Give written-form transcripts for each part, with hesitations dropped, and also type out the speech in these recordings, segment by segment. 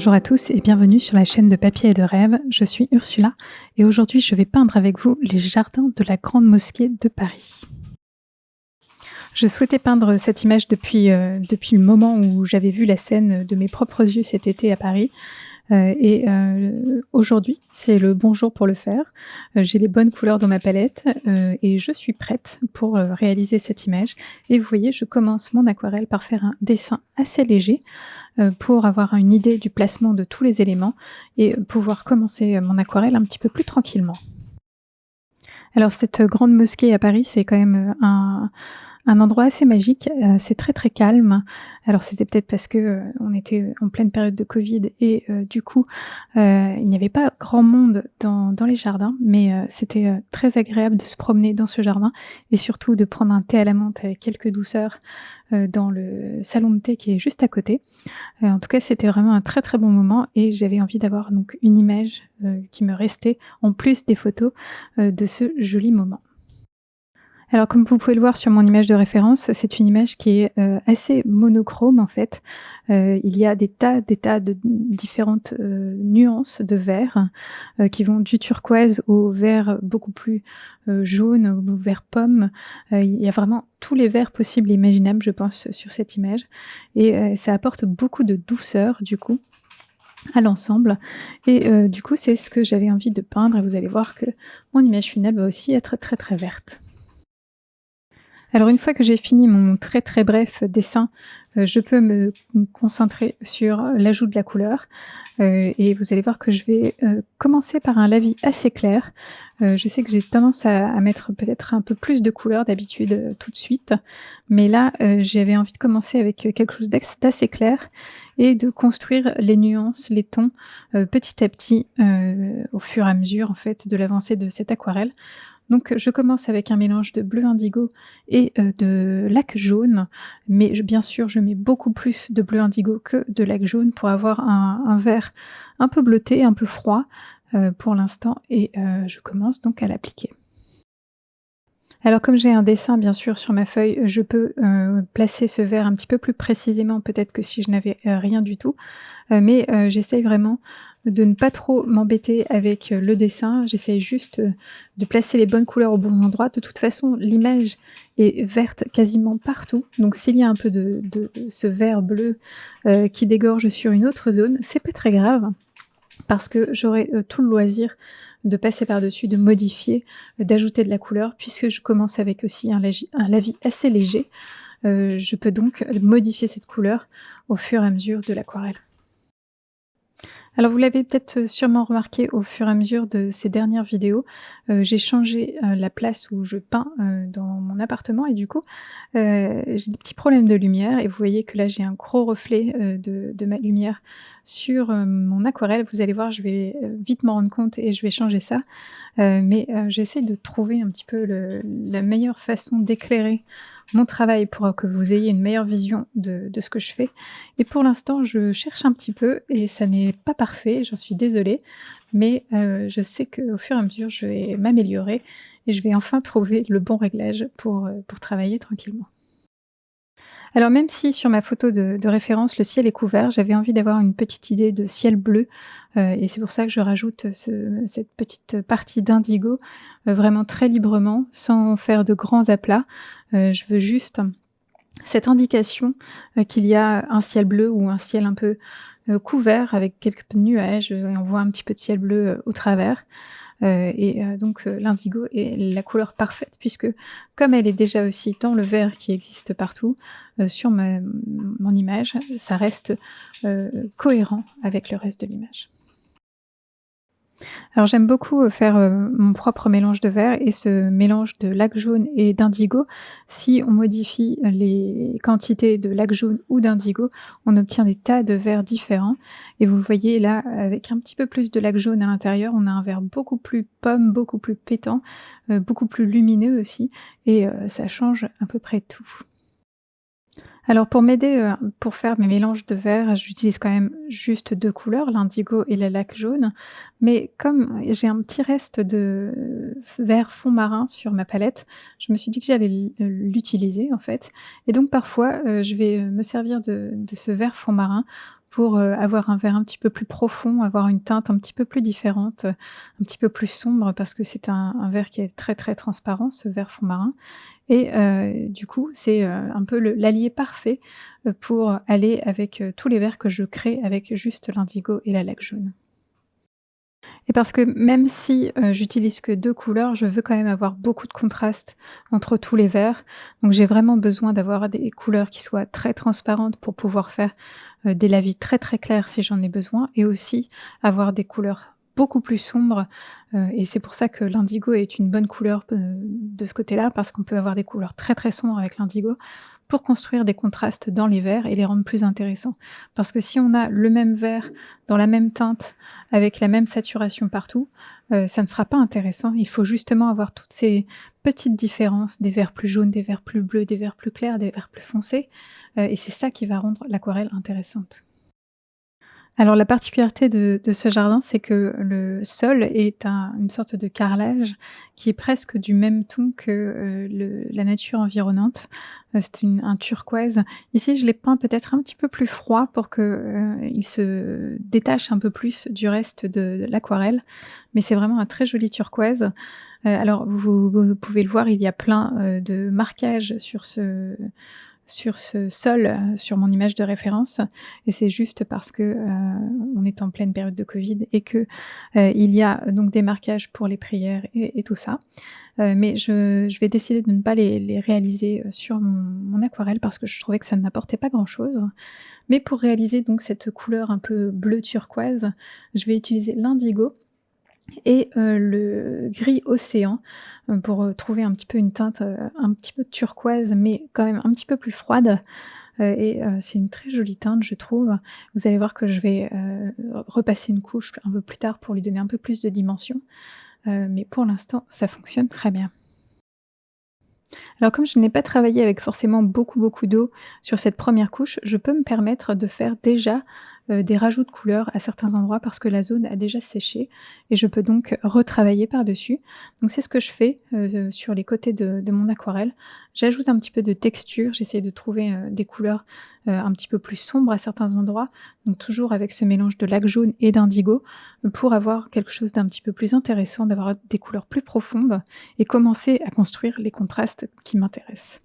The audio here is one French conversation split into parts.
Bonjour à tous et bienvenue sur la chaîne de Papier et de Rêve. Je suis Ursula et aujourd'hui je vais peindre avec vous les jardins de la Grande Mosquée de Paris. Je souhaitais peindre cette image depuis le moment où j'avais vu la scène de mes propres yeux cet été à Paris. Aujourd'hui, c'est le bon jour pour le faire. J'ai les bonnes couleurs dans ma palette, et je suis prête pour, réaliser cette image et vous voyez, je commence mon aquarelle par faire un dessin assez léger, pour avoir une idée du placement de tous les éléments et pouvoir commencer, mon aquarelle un petit peu plus tranquillement. Alors cette grande mosquée à Paris, c'est quand même, un endroit assez magique, c'est très, très calme. Alors c'était peut-être parce que, on était en pleine période de covid et du coup, il n'y avait pas grand monde dans les jardins, mais c'était, très agréable de se promener dans ce jardin et surtout de prendre un thé à la menthe avec quelques douceurs, dans le salon de thé qui est juste à côté. En tout cas, c'était vraiment un très, très bon moment et j'avais envie d'avoir donc une image, qui me restait en plus des photos, de ce joli moment. Alors comme vous pouvez le voir sur mon image de référence, c'est une image qui est, assez monochrome en fait. Il y a des tas de différentes, nuances de vert, qui vont du turquoise au vert beaucoup plus, jaune, au vert pomme. Il y a vraiment tous les verts possibles et imaginables je pense sur cette image et ça apporte beaucoup de douceur du coup à l'ensemble et du coup c'est ce que j'avais envie de peindre et vous allez voir que mon image finale va aussi être très, très verte. Alors une fois que j'ai fini mon très, très bref dessin, je peux me concentrer sur l'ajout de la couleur, et vous allez voir que je vais, commencer par un lavis assez clair. Je sais que j'ai tendance à mettre peut-être un peu plus de couleur d'habitude, tout de suite, mais là, j'avais envie de commencer avec, quelque chose d'assez clair et de construire les nuances, les tons, petit à petit, au fur et à mesure en fait de l'avancée de cette aquarelle. Donc je commence avec un mélange de bleu indigo et de lac jaune, mais bien sûr je mets beaucoup plus de bleu indigo que de lac jaune pour avoir un vert un peu bleuté, un peu froid, pour l'instant et je commence donc à l'appliquer. Alors comme j'ai un dessin bien sûr sur ma feuille, je peux, placer ce vert un petit peu plus précisément peut-être que si je n'avais, rien du tout. Mais j'essaye vraiment de ne pas trop m'embêter avec, le dessin. J'essaye juste, de placer les bonnes couleurs aux bons endroits. De toute façon, l'image est verte quasiment partout, donc s'il y a un peu de ce vert bleu, qui dégorge sur une autre zone, c'est pas très grave parce que j'aurai, tout le loisir de passer par-dessus, de modifier, d'ajouter de la couleur puisque je commence avec aussi un lavis assez léger. Je peux donc modifier cette couleur au fur et à mesure de l'aquarelle. Alors vous l'avez peut-être, sûrement remarqué au fur et à mesure de ces dernières vidéos, j'ai changé, la place où je peins, dans mon appartement et du coup, j'ai des petits problèmes de lumière et vous voyez que là j'ai un gros reflet, de ma lumière sur, mon aquarelle. Vous allez voir, je vais, vite m'en rendre compte et je vais changer ça, mais j'essaie de trouver un petit peu la meilleure façon d'éclairer mon travail pour que vous ayez une meilleure vision de ce que je fais et pour l'instant, je cherche un petit peu et ça n'est pas parfait, j'en suis désolée, mais je sais qu'au fur et à mesure, je vais m'améliorer et je vais enfin trouver le bon réglage pour travailler tranquillement. Alors même si sur ma photo de référence, le ciel est couvert, j'avais envie d'avoir une petite idée de ciel bleu, et c'est pour ça que je rajoute cette petite partie d'indigo, vraiment très librement, sans faire de grands aplats. Je veux juste cette indication, qu'il y a un ciel bleu ou un ciel un peu, couvert avec quelques nuages, et on voit un petit peu de ciel bleu, au travers. Donc l'indigo est la couleur parfaite puisque comme elle est déjà aussi dans le vert qui existe partout, sur mon image, ça reste, cohérent avec le reste de l'image. Alors j'aime beaucoup, faire, mon propre mélange de verts et ce mélange de lac jaune et d'indigo, si on modifie les quantités de lac jaune ou d'indigo, on obtient des tas de verts différents et vous le voyez là, avec un petit peu plus de lac jaune à l'intérieur, on a un vert beaucoup plus pomme, beaucoup plus pétant, beaucoup plus lumineux aussi et ça change à peu près tout. Alors pour m'aider, pour faire mes mélanges de verts, j'utilise quand même juste 2 couleurs, l'indigo et le lac jaune. Mais comme j'ai un petit reste de vert fond marin sur ma palette, je me suis dit que j'allais l'utiliser en fait et donc parfois, je vais, me servir de ce vert fond marin pour, avoir un vert un petit peu plus profond, avoir une teinte un petit peu plus différente, un petit peu plus sombre parce que c'est un vert qui est très, très transparent, ce vert fond marin et du coup, c'est, un peu l'allié parfait, pour aller avec, tous les verts que je crée avec juste l'indigo et la laque jaune. Et parce que même si, j'utilise que 2 couleurs, je veux quand même avoir beaucoup de contraste entre tous les verts. Donc j'ai vraiment besoin d'avoir des couleurs qui soient très transparentes pour pouvoir faire, des lavis très, très clairs si j'en ai besoin et aussi avoir des couleurs beaucoup plus sombres, et c'est pour ça que l'indigo est une bonne couleur, de ce côté-là, parce qu'on peut avoir des couleurs très, très sombres avec l'indigo pour construire des contrastes dans les verts et les rendre plus intéressants. Parce que si on a le même vert dans la même teinte avec la même saturation partout, ça ne sera pas intéressant. Il faut justement avoir toutes ces petites différences, des verts plus jaunes, des verts plus bleus, des verts plus clairs, des verts plus foncés, et c'est ça qui va rendre l'aquarelle intéressante. Alors la particularité de ce jardin, c'est que le sol est une sorte de carrelage qui est presque du même ton que, le la nature environnante. C'est un turquoise. Ici, je l'ai peint peut-être un petit peu plus froid pour que, il se détache un peu plus du reste de l'aquarelle, mais c'est vraiment un très joli turquoise. Alors vous pouvez le voir, il y a plein, de marquages sur ce sol, sur mon image de référence et c'est juste parce que, on est en pleine période de covid et que, il y a donc des marquages pour les prières et tout ça. Mais je vais décider de ne pas les réaliser, sur mon aquarelle parce que je trouvais que ça n'apportait pas grand-chose. Mais pour réaliser donc cette couleur un peu bleu turquoise, je vais utiliser l'indigo et le gris océan, pour, trouver un petit peu une teinte, un petit peu turquoise, mais quand même un petit peu plus froide, et c'est une très jolie teinte, je trouve. Vous allez voir que je vais, repasser une couche un peu plus tard pour lui donner un peu plus de dimension, mais pour l'instant, ça fonctionne très bien. Alors comme je n'ai pas travaillé avec forcément beaucoup, beaucoup d'eau sur cette première couche, je peux me permettre de faire déjà, des rajouts de couleurs à certains endroits parce que la zone a déjà séché et je peux donc retravailler par-dessus. Donc c'est ce que je fais, sur les côtés de mon aquarelle. J'ajoute un petit peu de texture, j'essaie de trouver, des couleurs, un petit peu plus sombres à certains endroits, donc toujours avec ce mélange de laque jaune et d'indigo, pour avoir quelque chose d'un petit peu plus intéressant, d'avoir des couleurs plus profondes et commencer à construire les contrastes qui m'intéressent.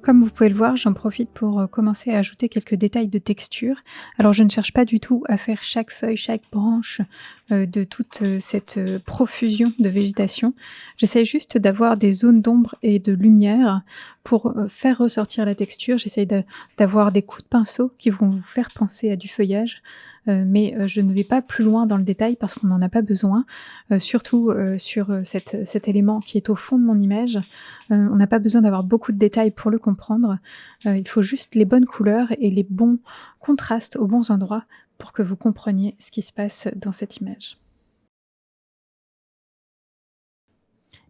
Comme vous pouvez le voir, j'en profite pour, commencer à ajouter quelques détails de texture. Alors je ne cherche pas du tout à faire chaque feuille, chaque branche, de toute, cette, profusion de végétation. J'essaie juste d'avoir des zones d'ombre et de lumière pour, faire ressortir la texture. J'essaye d'avoir des coups de pinceau qui vont vous faire penser à du feuillage, mais, je ne vais pas plus loin dans le détail parce qu'on n'en a pas besoin, surtout, sur, cet élément qui est au fond de mon image. On n'a pas besoin d'avoir beaucoup de détails pour le comprendre. Il faut juste les bonnes couleurs et les bons contrastes aux bons endroits pour que vous compreniez ce qui se passe dans cette image.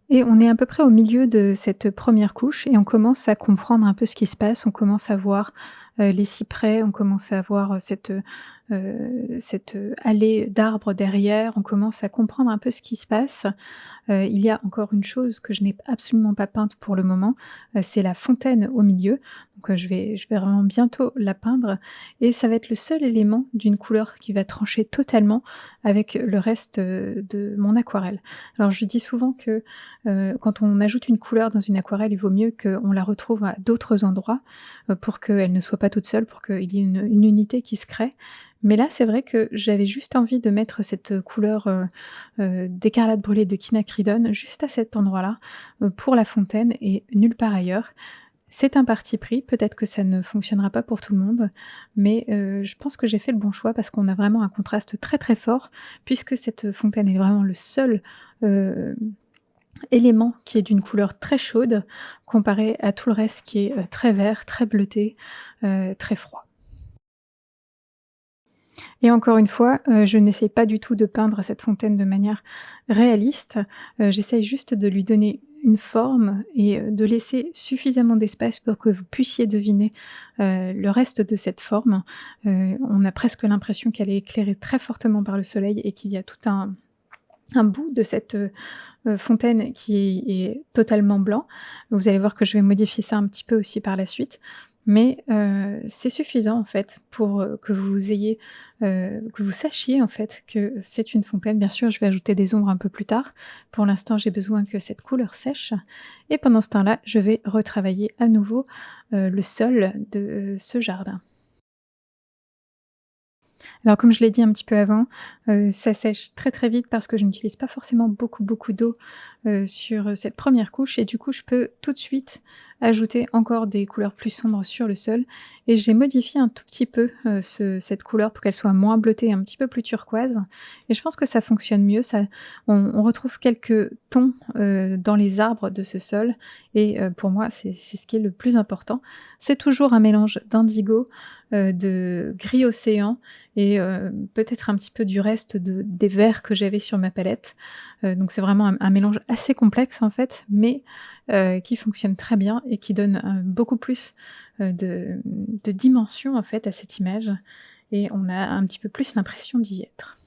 Et on est à peu près au milieu de cette première couche et on commence à comprendre un peu ce qui se passe. On commence à voir, les cyprès, on commence à voir, cette allée d'arbres derrière. On commence à comprendre un peu ce qui se passe. Il y a encore une chose que je n'ai absolument pas peinte pour le moment, c'est la fontaine au milieu. Donc, je vais vraiment bientôt la peindre et ça va être le seul élément d'une couleur qui va trancher totalement avec le reste, de mon aquarelle. Alors je dis souvent que, quand on ajoute une couleur dans une aquarelle, il vaut mieux qu'on la retrouve à d'autres endroits, pour qu'elle ne soit pas toute seule, pour qu'il y ait une unité qui se crée. Mais là, c'est vrai que j'avais juste envie de mettre cette, couleur, d'écarlate brûlée de quinacridone juste à cet endroit-là, pour la fontaine et nulle part ailleurs. C'est un parti pris, peut-être que ça ne fonctionnera pas pour tout le monde, mais je pense que j'ai fait le bon choix parce qu'on a vraiment un contraste très, très fort puisque cette fontaine est vraiment le seul, heu, élément qui est d'une couleur très chaude comparé à tout le reste qui est, très vert, très bleuté, très froid. Et encore une fois, je n'essaie pas du tout de peindre cette fontaine de manière réaliste, j'essaye juste de lui donner une forme et de laisser suffisamment d'espace pour que vous puissiez deviner, le reste de cette forme. On a presque l'impression qu'elle est éclairée très fortement par le soleil et qu'il y a tout un bout de cette, fontaine qui est totalement blanc. Vous allez voir que je vais modifier ça un petit peu aussi par la suite, mais c'est suffisant en fait pour, que vous ayez, que vous sachiez en fait que c'est une fontaine. Bien sûr, je vais ajouter des ombres un peu plus tard. Pour l'instant, j'ai besoin que cette couleur sèche et pendant ce temps-là, je vais retravailler à nouveau, le sol de, ce jardin. Alors comme je l'ai dit un petit peu avant, ça sèche très, très vite parce que je n'utilise pas forcément beaucoup, beaucoup d'eau, sur, cette première couche et du coup je peux tout de suite ajouter encore des couleurs plus sombres sur le sol et j'ai modifié un tout petit peu, cette couleur pour qu'elle soit moins bleutée, un petit peu plus turquoise et je pense que ça fonctionne mieux. Ça on retrouve quelques tons, dans les arbres de ce sol et pour moi c'est ce qui est le plus important. C'est toujours un mélange d'indigo, de gris océan et peut-être un petit peu du reste des verts que j'avais sur ma palette. Donc c'est vraiment un mélange assez complexe en fait, mais qui fonctionne très bien et qui donne, beaucoup plus, de dimension en fait à cette image et on a un petit peu plus l'impression d'y être.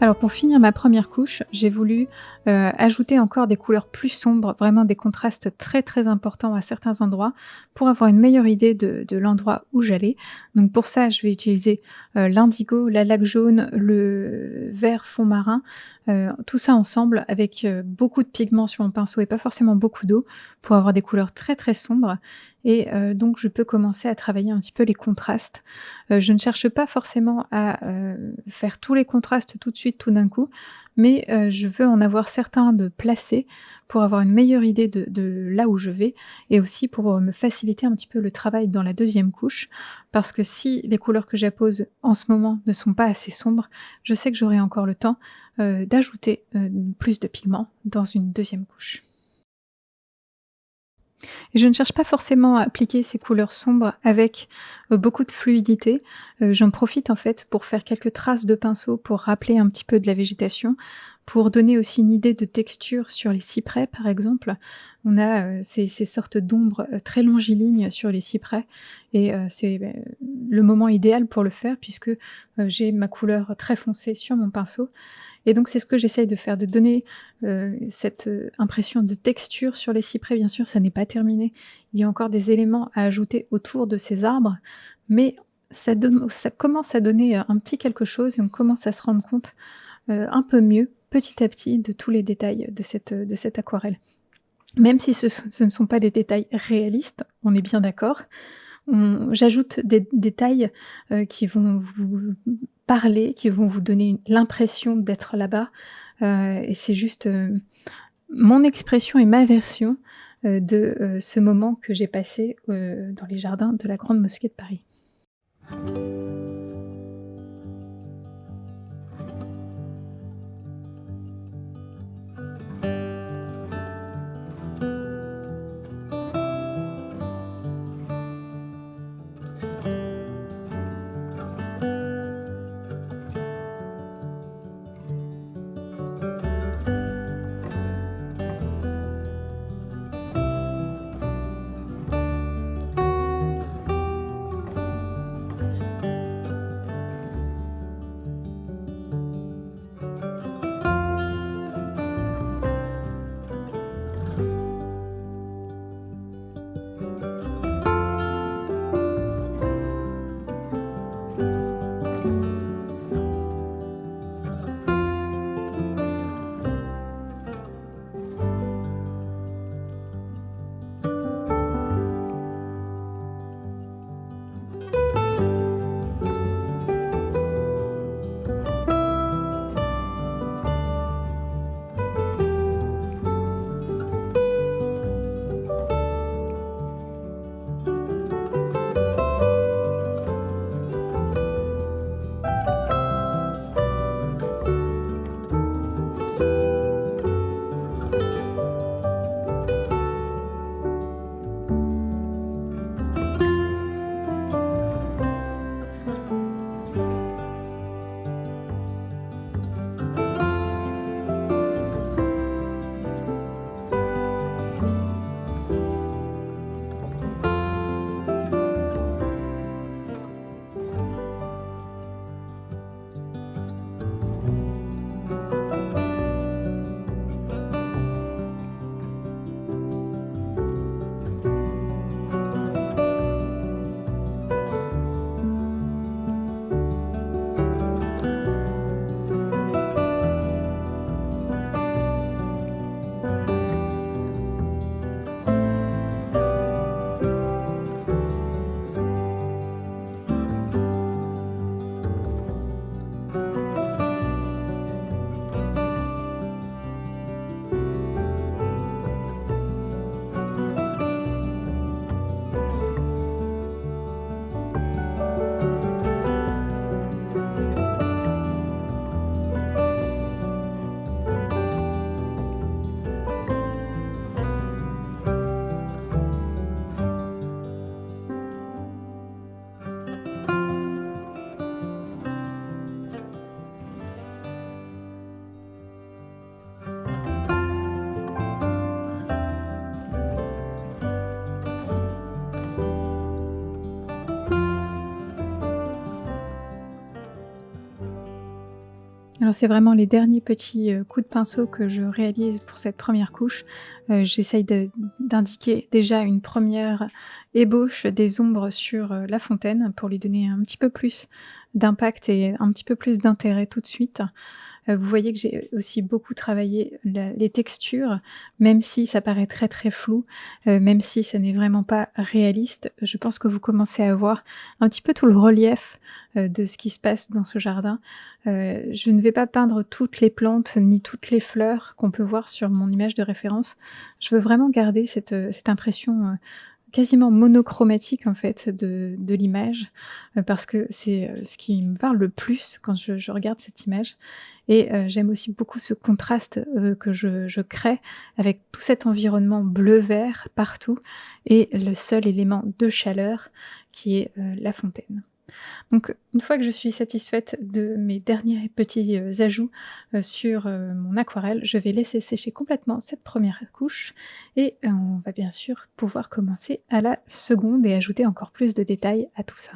Alors pour finir ma première couche, j'ai voulu, ajouter encore des couleurs plus sombres, vraiment des contrastes très, très importants à certains endroits, pour avoir une meilleure idée de l'endroit où j'allais. Donc pour ça, je vais utiliser, l'indigo, la laque jaune, le vert fond marin, tout ça ensemble avec, beaucoup de pigments sur mon pinceau et pas forcément beaucoup d'eau, pour avoir des couleurs très, très sombres et donc je peux commencer à travailler un petit peu les contrastes. Je ne cherche pas forcément à, faire tous les contrastes tout de suite, tout d'un coup, mais je veux en avoir certains de placés pour avoir une meilleure idée de là où je vais et aussi pour, me faciliter un petit peu le travail dans la deuxième couche. Parce que si les couleurs que j'appose en ce moment ne sont pas assez sombres, je sais que j'aurai encore le temps, d'ajouter, plus de pigments dans une deuxième couche. Et je ne cherche pas forcément à appliquer ces couleurs sombres avec, beaucoup de fluidité. J'en profite en fait pour faire quelques traces de pinceau pour rappeler un petit peu de la végétation, pour donner aussi une idée de texture sur les cyprès par exemple. On a, ces sortes d'ombres, très longilignes sur les cyprès et c'est, le moment idéal pour le faire puisque, j'ai ma couleur très foncée sur mon pinceau et donc c'est ce que j'essaye de faire, de donner, cette, impression de texture sur les cyprès. Bien sûr, ça n'est pas terminé. Il y a encore des éléments à ajouter autour de ces arbres, mais ça commence à donner, un petit quelque chose et on commence à se rendre compte, un peu mieux, petit à petit, de tous les détails de cette aquarelle. Même si ce ne sont pas des détails réalistes, on est bien d'accord. J'ajoute des détails, qui vont vous parler, qui vont vous donner l'impression d'être là-bas, et c'est juste, mon expression et ma version, de, ce moment que j'ai passé, dans les jardins de la Grande Mosquée de Paris. Alors c'est vraiment les derniers petits, coups de pinceau que je réalise pour cette première couche. J'essaye d'indiquer déjà une première ébauche des ombres sur, la fontaine pour lui donner un petit peu plus d'impact et un petit peu plus d'intérêt tout de suite. Vous voyez que j'ai aussi beaucoup travaillé les textures, même si ça paraît très, très flou, même si ça n'est vraiment pas réaliste. Je pense que vous commencez à voir un petit peu tout le relief, de ce qui se passe dans ce jardin. Je ne vais pas peindre toutes les plantes ni toutes les fleurs qu'on peut voir sur mon image de référence. Je veux vraiment garder cette impression, quasiment monochromatique en fait de l'image, parce que c'est, ce qui me parle le plus quand je regarde cette image et j'aime aussi beaucoup ce contraste, que je crée avec tout cet environnement bleu-vert partout et le seul élément de chaleur qui est, la fontaine. Donc une fois que je suis satisfaite de mes derniers petits, ajouts, sur, mon aquarelle, je vais laisser sécher complètement cette première couche et on va bien sûr pouvoir commencer à la seconde et ajouter encore plus de détails à tout ça.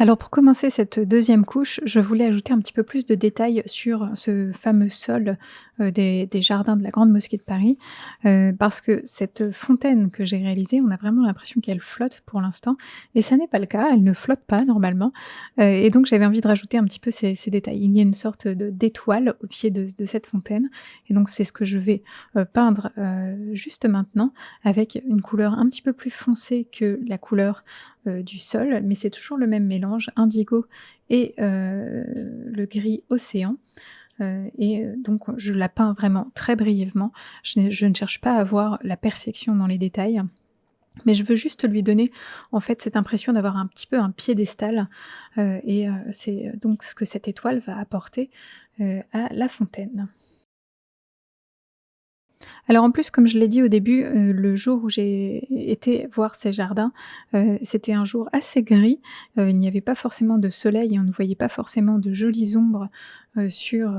Alors pour commencer cette deuxième couche, je voulais ajouter un petit peu plus de détails sur ce fameux sol, des jardins de la Grande Mosquée de Paris, parce que cette fontaine que j'ai réalisée, on a vraiment l'impression qu'elle flotte pour l'instant et ça n'est pas le cas, elle ne flotte pas normalement, et donc j'avais envie de rajouter un petit peu ces détails. Il y a une sorte d'étoile au pied de cette fontaine et donc c'est ce que je vais, peindre, juste maintenant avec une couleur un petit peu plus foncée que la couleur du sol, mais c'est toujours le même mélange indigo et le gris océan, et donc je la peins vraiment très brièvement. Je ne cherche pas à avoir la perfection dans les détails, mais je veux juste lui donner en fait cette impression d'avoir un petit peu un piédestal, et c'est donc ce que cette étoile va apporter, à la fontaine. Alors en plus, comme je l'ai dit au début, le jour où j'ai été voir ces jardins, c'était un jour assez gris, il n'y avait pas forcément de soleil et on ne voyait pas forcément de jolies ombres, sur,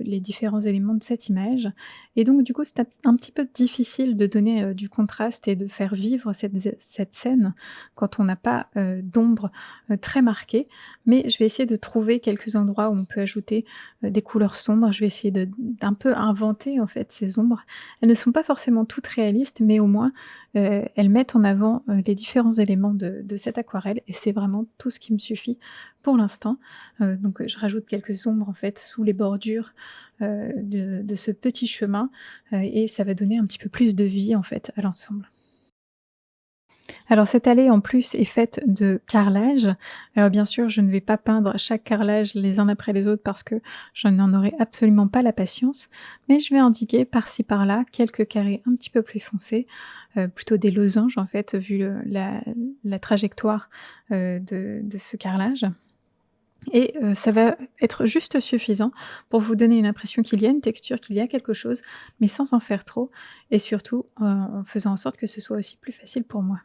les différents éléments de cette image et donc du coup, c'était un petit peu difficile de donner, du contraste et de faire vivre cette scène quand on n'a pas, d'ombre, très marquée. Mais je vais essayer de trouver quelques endroits où on peut ajouter, des couleurs sombres. Je vais essayer d'un peu inventer en fait ces ombres. Elles ne sont pas forcément toutes réalistes, mais au moins, elles mettent en avant, les différents éléments de cette aquarelle et c'est vraiment tout ce qui me suffit pour l'instant. Donc, je rajoute quelques ombres en fait sous les bordures, de ce petit chemin, et ça va donner un petit peu plus de vie en fait à l'ensemble. Alors cette allée en plus est faite de carrelages. Alors bien sûr, je ne vais pas peindre chaque carrelage les uns après les autres parce que je n'en aurai absolument pas la patience, mais je vais indiquer par-ci par-là quelques carrés un petit peu plus foncés, plutôt des losanges en fait vu la trajectoire, de ce carrelage et ça va être juste suffisant pour vous donner une impression qu'il y a une texture, qu'il y a quelque chose, mais sans en faire trop et surtout, en faisant en sorte que ce soit aussi plus facile pour moi.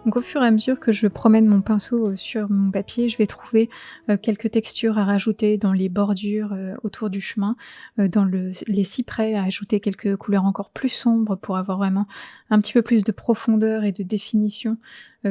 Donc au fur et à mesure que je promène mon pinceau, sur mon papier, je vais trouver, quelques textures à rajouter dans les bordures, autour du chemin, dans les cyprès, à ajouter quelques couleurs encore plus sombres pour avoir vraiment un petit peu plus de profondeur et de définition,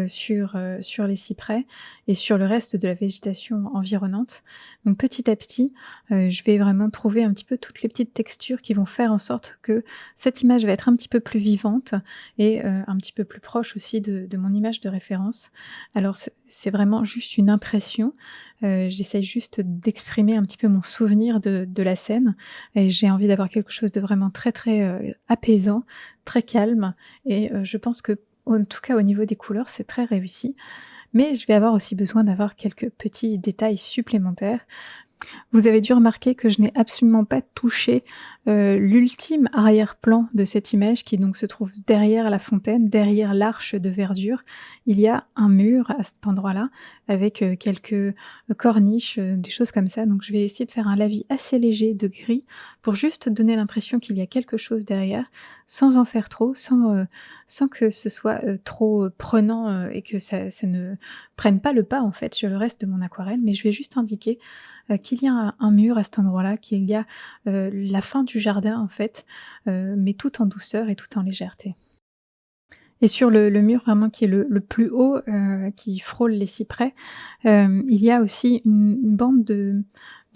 sur les cyprès et sur le reste de la végétation environnante. Donc petit à petit, je vais vraiment trouver un petit peu toutes les petites textures qui vont faire en sorte que cette image va être un petit peu plus vivante et un petit peu plus proche aussi de mon image de référence. Alors c'est vraiment juste une impression, j'essaye juste d'exprimer un petit peu mon souvenir de la scène et j'ai envie d'avoir quelque chose de vraiment très, très, apaisant, très calme et je pense que en tout cas au niveau des couleurs, c'est très réussi. Mais je vais avoir aussi besoin d'avoir quelques petits détails supplémentaires. Vous avez dû remarquer que je n'ai absolument pas touché, l'ultime arrière-plan de cette image qui donc se trouve derrière la fontaine, derrière l'arche de verdure. Il y a un mur à cet endroit-là avec, quelques corniches, des choses comme ça. Donc je vais essayer de faire un lavis assez léger de gris pour juste donner l'impression qu'il y a quelque chose derrière, sans en faire trop, sans que ce soit, trop, prenant, et que ça ne prenne pas le pas en fait sur le reste de mon aquarelle. Mais je vais juste indiquer qu'il y a un mur à cet endroit-là, qu'il y a, la fin du jardin en fait, mais tout en douceur et tout en légèreté. Et sur le mur vraiment qui est le plus haut, qui frôle les cyprès, il y a aussi une bande de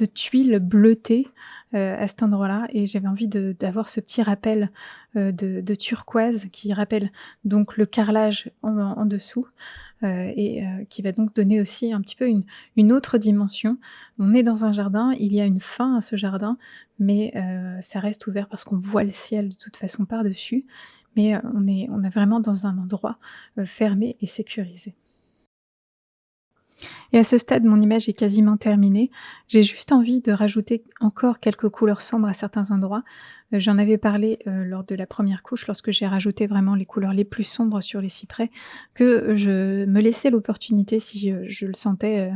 tuiles bleutées, à cet endroit-là et j'avais envie d'avoir ce petit rappel, de turquoise qui rappelle donc le carrelage en dessous, et qui va donc donner aussi un petit peu une autre dimension. On est dans un jardin, il y a une fin à ce jardin, mais ça reste ouvert parce qu'on voit le ciel de toute façon par-dessus, mais on est vraiment dans un endroit, fermé et sécurisé. Et à ce stade, mon image est quasiment terminée. J'ai juste envie de rajouter encore quelques couleurs sombres à certains endroits. J'en avais parlé, lors de la première couche, lorsque j'ai rajouté vraiment les couleurs les plus sombres sur les cyprès, que je me laissais l'opportunité, si je le sentais,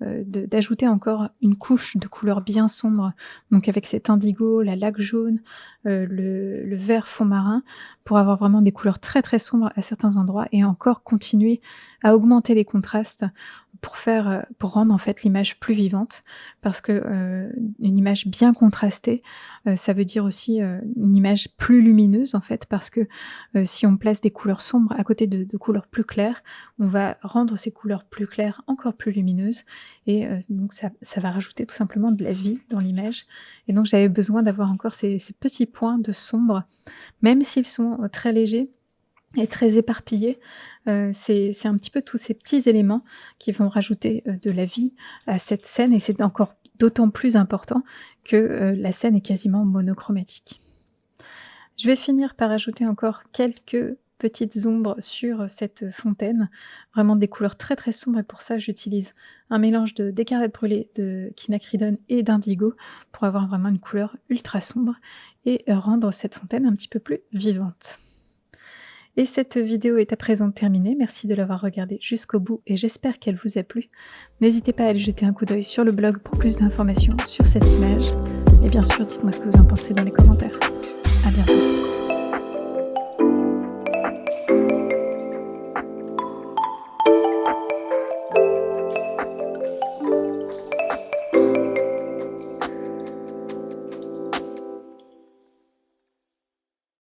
d'ajouter encore une couche de couleurs bien sombres, donc avec cet indigo, la laque jaune, le vert fond marin, pour avoir vraiment des couleurs très, très sombres à certains endroits et encore continuer à augmenter les contrastes pour rendre en fait l'image plus vivante. Parce que, une image bien contrastée, ça veut dire aussi, une image plus lumineuse en fait parce que, si on place des couleurs sombres à côté de couleurs plus claires, on va rendre ces couleurs plus claires encore plus lumineuses et donc ça va rajouter tout simplement de la vie dans l'image et donc j'avais besoin d'avoir encore ces petits points de sombre, même s'ils sont, très légers et très éparpillés, c'est un petit peu tous ces petits éléments qui vont rajouter, de la vie à cette scène et c'est encore d'autant plus important que, la scène est quasiment monochromatique. Je vais finir par ajouter encore quelques petites ombres sur cette fontaine, vraiment des couleurs très, très sombres et pour ça j'utilise un mélange d'écarlate brûlée, de quinacridone et d'indigo pour avoir vraiment une couleur ultra sombre et rendre cette fontaine un petit peu plus vivante. Et cette vidéo est à présent terminée, merci de l'avoir regardée jusqu'au bout et j'espère qu'elle vous a plu. N'hésitez pas à aller jeter un coup d'œil sur le blog pour plus d'informations sur cette image et bien sûr dites-moi ce que vous en pensez dans les commentaires. À bientôt.